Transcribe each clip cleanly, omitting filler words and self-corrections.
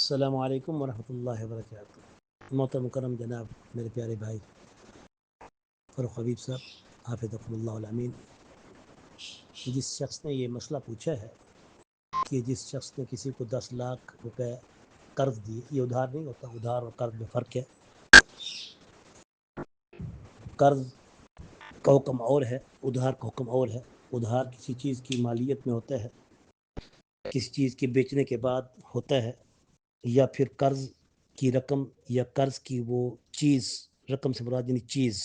السلام علیکم ورحمۃ اللہ وبرکاتہ۔ محترم مکرم جناب میرے پیارے بھائی فاروق حبیب صاحب حافظکم اللہ العمین، جس شخص نے یہ مسئلہ پوچھا ہے کہ جس شخص نے کسی کو 10 لاکھ روپے قرض دیے، یہ ادھار نہیں ہوتا، ادھار اور قرض میں فرق ہے۔ قرض کا حکم اور ہے، ادھار کا حکم اور ہے۔ ادھار کسی چیز کی مالیت میں ہوتا ہے، کسی چیز کے بیچنے کے بعد ہوتا ہے، یا پھر قرض کی رقم یا قرض کی وہ چیز، رقم سے مراد یعنی چیز،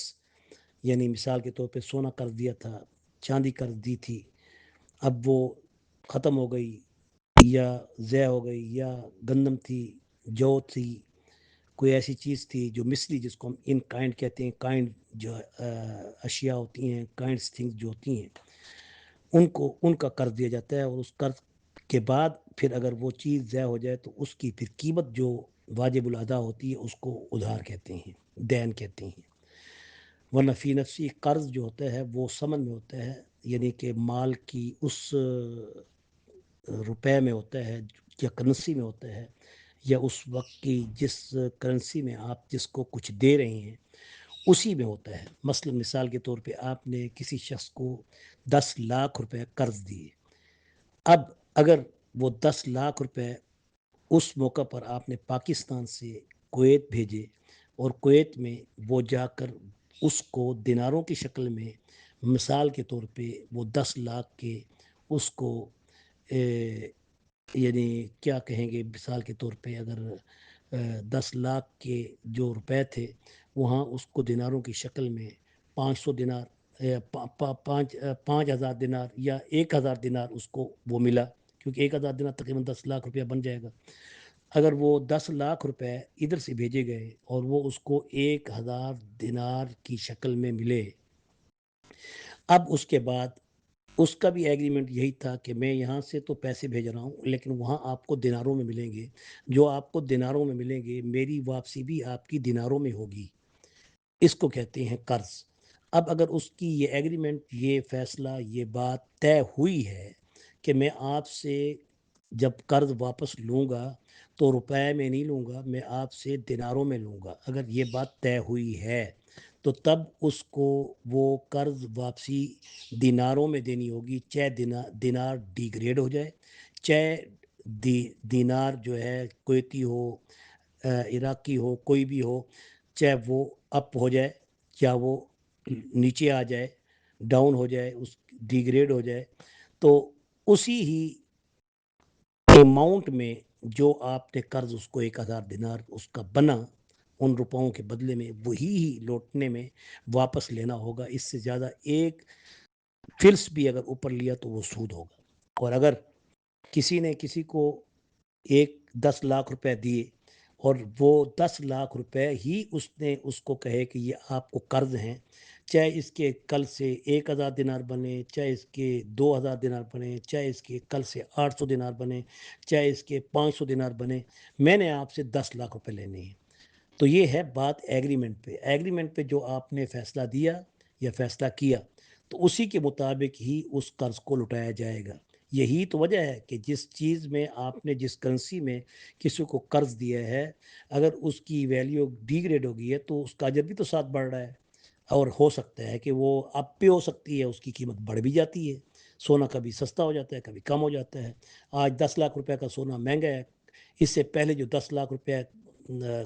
یعنی مثال کے طور پہ سونا قرض دیا تھا، چاندی قرض دی تھی، اب وہ ختم ہو گئی یا ضائع ہو گئی، یا گندم تھی، جو تھی، کوئی ایسی چیز تھی جو مثلی، جس کو ہم ان کائنڈ کہتے ہیں، کائنڈ جو اشیاء ہوتی ہیں، کائنڈس تھنگس جو ہوتی ہیں، ان کا قرض دیا جاتا ہے، اور اس قرض کے بعد پھر اگر وہ چیز ضائع ہو جائے تو اس کی پھر قیمت جو واجب الادا ہوتی ہے اس کو ادھار کہتے ہیں، دین کہتے ہیں۔ ورنہ فی نفسی قرض جو ہوتا ہے وہ ثمن میں ہوتا ہے، یعنی کہ مال کی اس روپے میں ہوتا ہے یا کرنسی میں ہوتا ہے، یا اس وقت کی جس کرنسی میں آپ جس کو کچھ دے رہے ہیں اسی میں ہوتا ہے۔ مثلا مثال کے طور پہ آپ نے کسی شخص کو 10 لاکھ روپے قرض دیے، اب اگر وہ 10 لاکھ روپے اس موقع پر آپ نے پاکستان سے کویت بھیجے، اور کویت میں وہ جا کر اس کو دیناروں کی شکل میں، مثال کے طور پہ وہ 10 لاکھ کے اس کو یعنی کیا کہیں گے، مثال کے طور پہ اگر 10 لاکھ کے جو روپے تھے وہاں اس کو دیناروں کی شکل میں 500 دینار، 5,000 دینار یا 1,000 دینار اس کو وہ ملا، کیونکہ 1,000 دینار تقریباً 10 لاکھ روپیہ بن جائے گا۔ اگر وہ 10 لاکھ روپے ادھر سے بھیجے گئے اور وہ اس کو 1,000 دینار کی شکل میں ملے، اب اس کے بعد اس کا بھی ایگریمنٹ یہی تھا کہ میں یہاں سے تو پیسے بھیج رہا ہوں، لیکن وہاں آپ کو دیناروں میں ملیں گے، جو آپ کو دیناروں میں ملیں گے میری واپسی بھی آپ کی دیناروں میں ہوگی۔ اس کو کہتے ہیں قرض۔ اب اگر اس کی یہ ایگریمنٹ، یہ فیصلہ، یہ بات طے ہوئی ہے کہ میں آپ سے جب قرض واپس لوں گا تو روپے میں نہیں لوں گا، میں آپ سے دیناروں میں لوں گا، اگر یہ بات طے ہوئی ہے تو تب اس کو وہ قرض واپسی دیناروں میں دینی ہوگی، چاہے دینار ڈی گریڈ ہو جائے، چاہے دینار جو ہے کویتی ہو، عراقی ہو، کوئی بھی ہو، چاہے وہ اپ ہو جائے یا وہ نیچے آ جائے، ڈاؤن ہو جائے، اس ڈی گریڈ ہو جائے، تو اسی ہی اماؤنٹ میں جو آپ نے قرض اس کو 1,000 دینار اس کا بنا، ان روپاؤں کے بدلے میں وہی ہی لوٹنے میں واپس لینا ہوگا۔ اس سے زیادہ ایک فلس بھی اگر اوپر لیا تو وہ سود ہوگا۔ اور اگر کسی نے کسی کو 10 لاکھ روپے دیے اور وہ 10 لاکھ روپے ہی اس نے اس کو کہے کہ یہ آپ کو قرض ہیں، چاہے اس کے کل سے 1,000 دینار بنے، چاہے اس کے 2,000 دینار بنے، چاہے اس کے کل سے 800 دینار بنے، چاہے اس کے 500 دینار بنے، میں نے آپ سے 10 لاکھ روپے لینے ہیں۔ تو یہ ہے بات ایگریمنٹ پہ۔ ایگریمنٹ پہ جو آپ نے فیصلہ دیا یا فیصلہ کیا تو اسی کے مطابق ہی اس قرض کو لٹایا جائے گا۔ یہی تو وجہ ہے کہ جس چیز میں آپ نے جس کرنسی میں کسی کو قرض دیا ہے، اگر اس کی ویلیو ڈی گریڈ ہو گئی ہے تو اس کا اجر بھی تو ساتھ بڑھ رہا ہے، اور ہو سکتا ہے کہ وہ اب بھی ہو سکتی ہے اس کی قیمت بڑھ بھی جاتی ہے۔ سونا کبھی سستا ہو جاتا ہے، کبھی کم ہو جاتا ہے۔ آج 10 لاکھ روپے کا سونا مہنگا ہے، اس سے پہلے جو 10 لاکھ روپے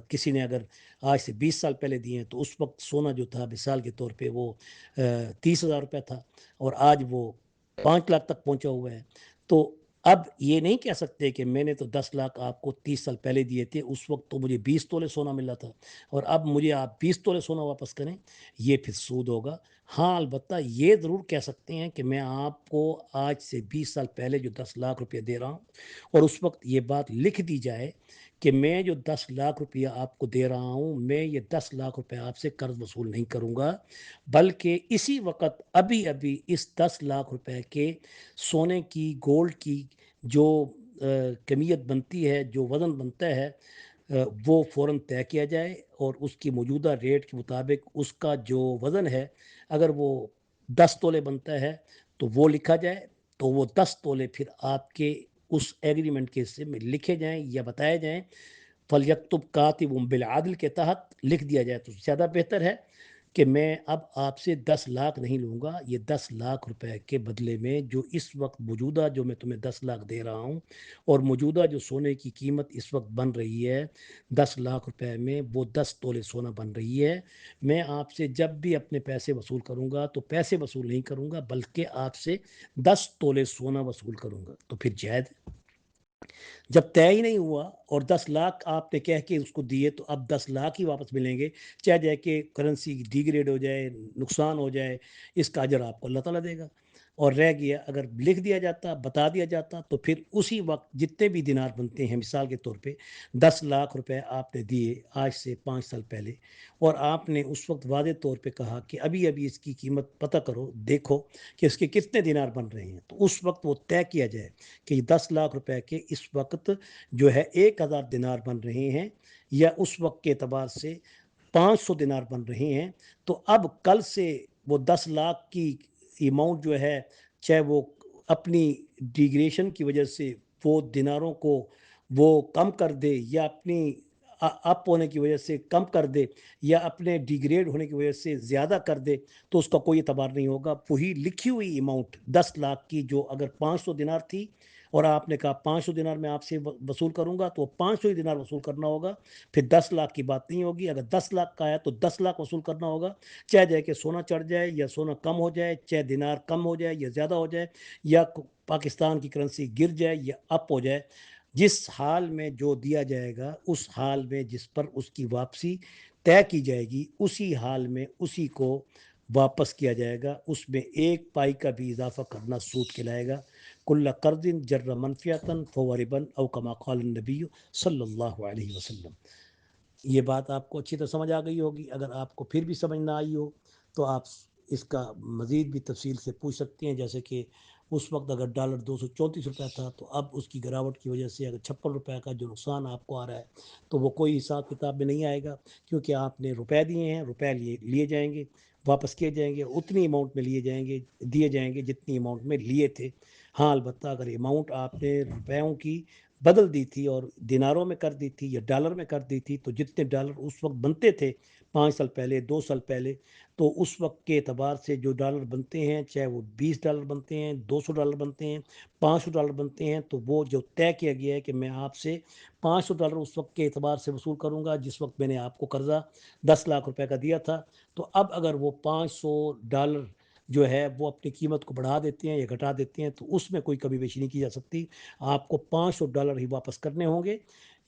کسی نے اگر آج سے 20 سال پہلے دیے ہیں تو اس وقت سونا جو تھا مثال کے طور پہ وہ 30,000 روپے تھا، اور آج وہ 5 لاکھ تک پہنچا ہوا ہے۔ تو اب یہ نہیں کہہ سکتے کہ میں نے تو 10 لاکھ آپ کو 30 سال پہلے دیے تھے، اس وقت تو مجھے 20 تولے سونا ملا تھا اور اب مجھے آپ 20 تولے سونا واپس کریں، یہ پھر سود ہوگا۔ ہاں البتہ یہ ضرور کہہ سکتے ہیں کہ میں آپ کو آج سے 20 سال پہلے جو 10 لاکھ روپے دے رہا ہوں، اور اس وقت یہ بات لکھ دی جائے کہ میں جو 10 لاکھ روپیہ آپ کو دے رہا ہوں، میں یہ 10 لاکھ روپے آپ سے قرض وصول نہیں کروں گا، بلکہ اسی وقت ابھی اس 10 لاکھ روپے کے سونے کی، گولڈ کی جو کمیت بنتی ہے، جو وزن بنتا ہے، وہ فوراً طے کیا جائے، اور اس کی موجودہ ریٹ کے مطابق اس کا جو وزن ہے، اگر وہ 10 تولے بنتا ہے تو وہ لکھا جائے، تو وہ 10 تولے پھر آپ کے उस एग्रीमेंट के हिस्से में लिखे जाएं या बताए जाएं। फलयक्तुब कातिबुम बिलआदल के तहत लिख दिया जाए तो ज़्यादा बेहतर है कि मैं अब आपसे 10 लाख नहीं लूँगा, ये 10 लाख रुपए के बदले में जो इस वक्त मौजूदा जो मैं तुम्हें 10 लाख दे रहा हूँ और मौजूदा जो सोने की कीमत इस वक्त बन रही है 10 लाख रुपए में, वो 10 तोले सोना बन रही है। मैं आपसे जब भी अपने पैसे वसूल करूँगा तो पैसे वसूल नहीं करूँगा, बल्कि आपसे 10 तोले सोना वसूल करूँगा। तो फिर जायज़ है। जब तय ही नहीं हुआ और 10 लाख आपने कह के उसको दिए तो अब 10 लाख ही वापस मिलेंगे, चाहे जाए कि करेंसी डिग्रेड हो जाए, नुकसान हो जाए, इसका अजर आपको अल्लाह ताला देगा। और रह गया अगर लिख दिया जाता, बता दिया जाता, तो फिर उसी वक्त जितने भी दिनार बनते हैं, मिसाल के तौर पे 10 लाख रुपए आपने दिए आज से 5 साल पहले और आपने उस वक्त वादे तौर पे कहा कि अभी अभी इसकी कीमत पता करो, देखो कि इसके कितने दिनार बन रहे हैं, तो उस वक्त वो तय किया जाए कि 10 लाख रुपए के इस वक्त जो है 1000 दिनार बन रहे हैं या उस वक्त के एतबार से 500 दिनार बन रहे हैं। तो अब कल से वो 10 लाख की अमाउंट जो है, चाहे वो अपनी डिग्रेशन की वजह से वो दिनारों को वो कम कर दे या अपनी अप होने की वजह से कम कर दे या अपने डिग्रेड होने की वजह से ज़्यादा कर दे, तो उसका कोई एतबार नहीं होगा। वही लिखी हुई अमाउंट 10 लाख की जो अगर 500 दिनार थी और आपने कहा 500 दिनार मैं आपसे वसूल करूंगा, तो 500 ही दिनार वसूल करना होगा। फिर 10 लाख की बात नहीं होगी। अगर 10 लाख का है तो 10 लाख वसूल करना होगा, चाहे जाए कि सोना चढ़ जाए या सोना कम हो जाए, चाहे दिनार कम हो जाए या ज़्यादा हो जाए, या पाकिस्तान की करेंसी गिर जाए या अप हो जाए। जिस हाल में जो दिया जाएगा, उस हाल में जिस पर उसकी वापसी तय की जाएगी, उसी हाल में उसी को वापस किया जाएगा। उसमें एक पाई का भी इजाफा करना सूद कहलाएगा। कुल्ला कर्दिन जर्र मनफियतन फवरिबन औ कमा क़ाल नबी सल्लल्लाहु अलैहि वसल्लम। ये बात आपको अच्छी तरह समझ आ गई होगी। अगर आपको फिर भी समझ ना आई हो तो आप इसका मज़ीद भी तफसील से पूछ सकते हैं। जैसे कि उस वक्त अगर डॉलर 234 रुपये था, तो अब उसकी गिरावट की वजह से अगर 56 रुपये का जो नुकसान आपको आ रहा है, तो वो कोई हिसाब किताब में नहीं आएगा, क्योंकि आपने रुपए दिए हैं, रुपए लिए जाएंगे, वापस किए जाएंगे, उतनी अमाउंट में लिए जाएंगे, दिए जाएंगे जितनी अमाउंट में लिए थे। हाँ, अलबत्ता अगर अमाउंट आपने रुपयों की बदल दी थी और दिनारों में कर दी थी या डॉलर में कर दी थी, तो जितने डॉलर उस वक्त बनते थे 5 साल पहले, 2 साल पहले, तो उस वक्त के एतबार से जो डॉलर बनते हैं, चाहे वो $20 बनते हैं, $200 बनते हैं, $500 बनते हैं, तो वो जो तय किया गया है कि मैं आपसे $500 उस वक्त के एतबार से वसूल करूंगा जिस वक्त मैंने आपको कर्जा 10 लाख रुपए का दिया था। तो अब अगर वो $500 जो है वो अपनी कीमत को बढ़ा देते हैं या घटा देते हैं, तो उसमें कोई कमी पेशी नहीं की जा सकती। आपको $500 ही वापस करने होंगे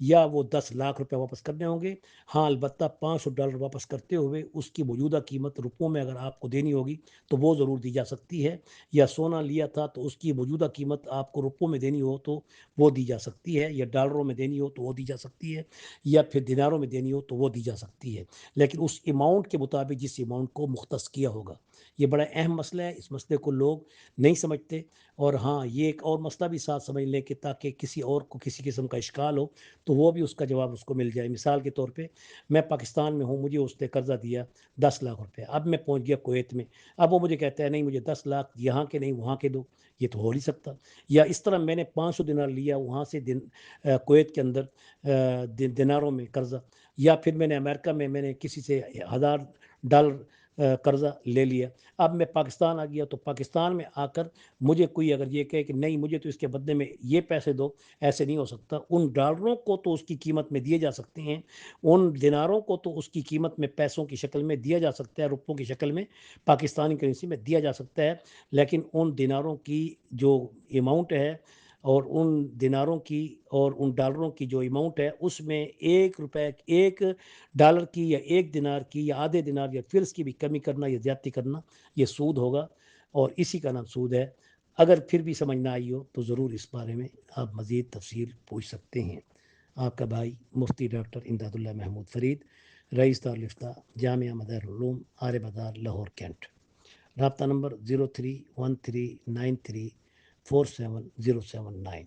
या वो 10 लाख रुपए वापस करने होंगे। हाँ, अलबत्ता $500 वापस करते हुए उसकी मौजूदा कीमत रुपयों में अगर आपको देनी होगी तो वो ज़रूर दी जा सकती है, या सोना लिया था तो उसकी मौजूदा कीमत आपको रुपयों में देनी हो तो वो दी जा सकती है, या डॉलरों में देनी हो तो वो दी जा सकती है, या फिर दिनारों में देनी हो तो वो दी जा सकती है, लेकिन उस अमाउंट के मुताबिक जिस अमाउंट को मुख्तस किया होगा। ये बड़ा अहम मसला है, इस मसले को लोग नहीं समझते। और हाँ, ये एक और मसला भी साथ समझ लें कि ताकि किसी और को किसी किस्म का इश्काल हो तो वो भी उसका जवाब उसको मिल जाए। मिसाल के तौर पे मैं पाकिस्तान में हूँ, मुझे उसने कर्जा दिया 10 लाख रुपए, अब मैं पहुँच गया कुवैत में, अब वो मुझे कहता है नहीं मुझे 10 लाख यहाँ के नहीं वहाँ के दो, ये तो हो नहीं सकता। या इस तरह मैंने 500 दिनार लिया वहाँ से कुवैत के अंदर दिनारों में कर्जा, या फिर मैंने अमेरिका में मैंने किसी से $1000 कर्जा ले लिया। अब मैं पाकिस्तान आ गया, तो पाकिस्तान में आकर मुझे कोई अगर ये कहे कि नहीं मुझे तो इसके बदले में ये पैसे दो, ऐसे नहीं हो सकता। उन डॉलरों को तो उसकी कीमत में दिए जा सकते हैं, उन दिनारों को तो उसकी कीमत में पैसों की शक्ल में दिया जा सकता है, रुपयों की शक्ल में पाकिस्तानी करेंसी में दिया जा सकता है, लेकिन उन दिनारों की जो अमाउंट है और उन दिनारों की और उन डॉलरों की जो अमाउंट है, उसमें 1 रुपए 1 डॉलर की या 1 दिनार की या आधे दिनार या फ़िल्स की भी कमी करना या ज़्यादती करना, ये सूद होगा और इसी का नाम सूद है। अगर फिर भी समझ ना आई हो तो ज़रूर इस बारे में आप मज़ीद तफ़सील पूछ सकते हैं। आपका भाई मुफ्ती डॉक्टर इमदादुल्लाह महमूद फ़रीद, रईस दारुल इफ्ता जामिया मदारुल उलूम आरे बाज़ार लाहौर कैंट। राब्ता नंबर 03139347 079।